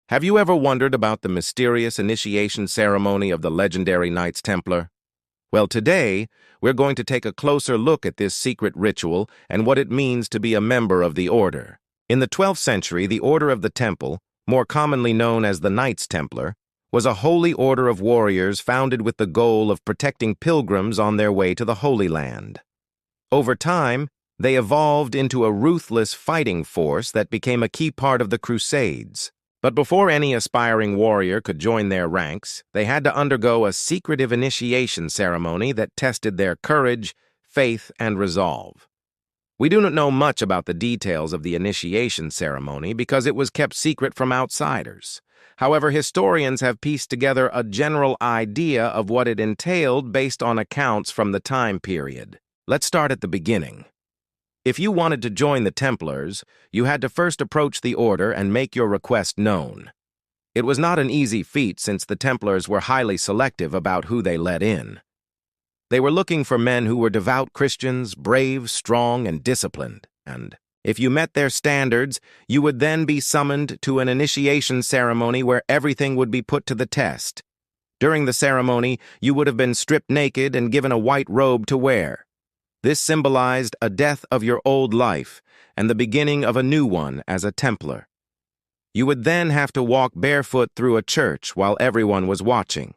Have you ever wondered about the mysterious initiation ceremony of the legendary Knights Templar? Well, today, we're going to take a closer look at this secret ritual and what it means to be a member of the order. In the 12th century, the Order of the Temple, more commonly known as the Knights Templar, was a holy order of warriors founded with the goal of protecting pilgrims on their way to the Holy Land. Over time, they evolved into a ruthless fighting force that became a key part of the Crusades. But before any aspiring warrior could join their ranks, they had to undergo a secretive initiation ceremony that tested their courage, faith, and resolve. We do not know much about the details of the initiation ceremony because it was kept secret from outsiders. However, historians have pieced together a general idea of what it entailed based on accounts from the time period. Let's start at the beginning. If you wanted to join the Templars, you had to first approach the order and make your request known. It was not an easy feat since the Templars were highly selective about who they let in. They were looking for men who were devout Christians, brave, strong, and disciplined, and if you met their standards, you would then be summoned to an initiation ceremony where everything would be put to the test. During the ceremony, you would have been stripped naked and given a white robe to wear. This symbolized a death of your old life and the beginning of a new one as a Templar. You would then have to walk barefoot through a church while everyone was watching.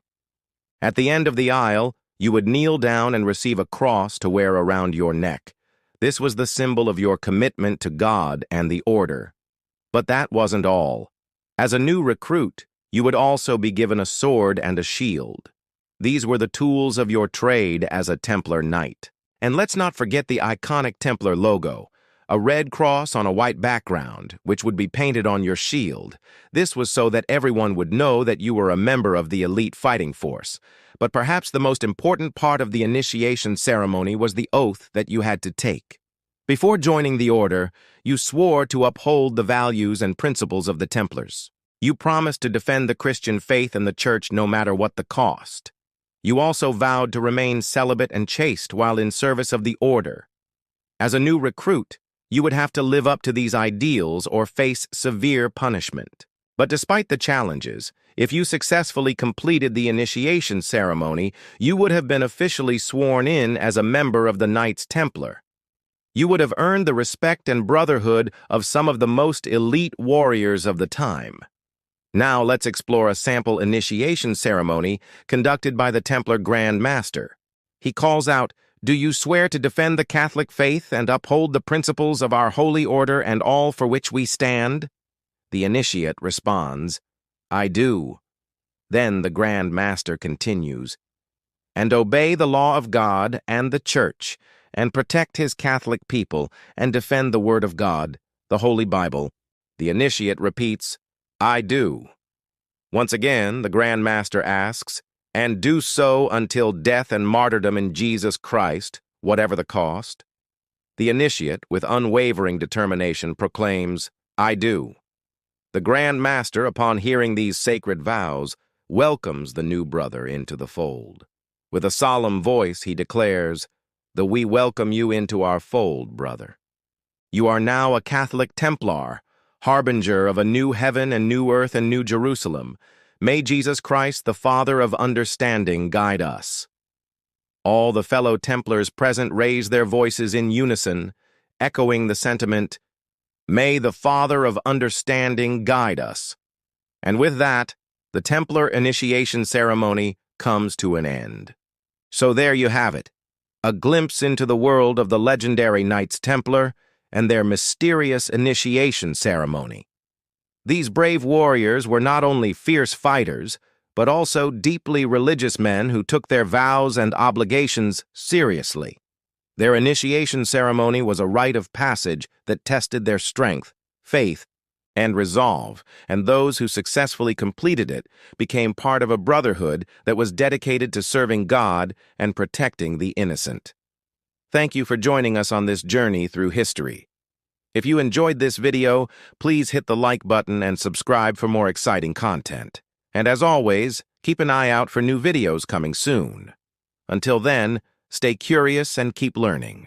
At the end of the aisle, you would kneel down and receive a cross to wear around your neck. This was the symbol of your commitment to God and the order. But that wasn't all. As a new recruit, you would also be given a sword and a shield. These were the tools of your trade as a Templar Knight. And let's not forget the iconic Templar logo, a red cross on a white background, which would be painted on your shield. This was so that everyone would know that you were a member of the elite fighting force. But perhaps the most important part of the initiation ceremony was the oath that you had to take. Before joining the order, you swore to uphold the values and principles of the Templars. You promised to defend the Christian faith and the church no matter what the cost. You also vowed to remain celibate and chaste while in service of the order. As a new recruit, you would have to live up to these ideals or face severe punishment. But despite the challenges, if you successfully completed the initiation ceremony, you would have been officially sworn in as a member of the Knights Templar. You would have earned the respect and brotherhood of some of the most elite warriors of the time. Now let's explore a sample initiation ceremony conducted by the Templar Grand Master. He calls out, "Do you swear to defend the Catholic faith and uphold the principles of our holy order and all for which we stand?" The initiate responds, "I do." Then the Grand Master continues, "And obey the law of God and the Church, and protect his Catholic people, and defend the Word of God, the Holy Bible." The initiate repeats, "I do." Once again, the Grand Master asks, "And do so until death and martyrdom in Jesus Christ, whatever the cost?" The initiate, with unwavering determination, proclaims, "I do." The Grand Master, upon hearing these sacred vows, welcomes the new brother into the fold. With a solemn voice, he declares, "We welcome you into our fold, brother. You are now a Catholic Templar, harbinger of a new heaven and new earth and new Jerusalem. May Jesus Christ, the Father of understanding, guide us." All the fellow Templars present raise their voices in unison, echoing the sentiment, "May the Father of understanding guide us." And with that, the Templar initiation ceremony comes to an end. So there you have it, a glimpse into the world of the legendary Knights Templar and their mysterious initiation ceremony. These brave warriors were not only fierce fighters, but also deeply religious men who took their vows and obligations seriously. Their initiation ceremony was a rite of passage that tested their strength, faith, and resolve, and those who successfully completed it became part of a brotherhood that was dedicated to serving God and protecting the innocent. Thank you for joining us on this journey through history. If you enjoyed this video, please hit the like button and subscribe for more exciting content. And as always, keep an eye out for new videos coming soon. Until then, stay curious and keep learning.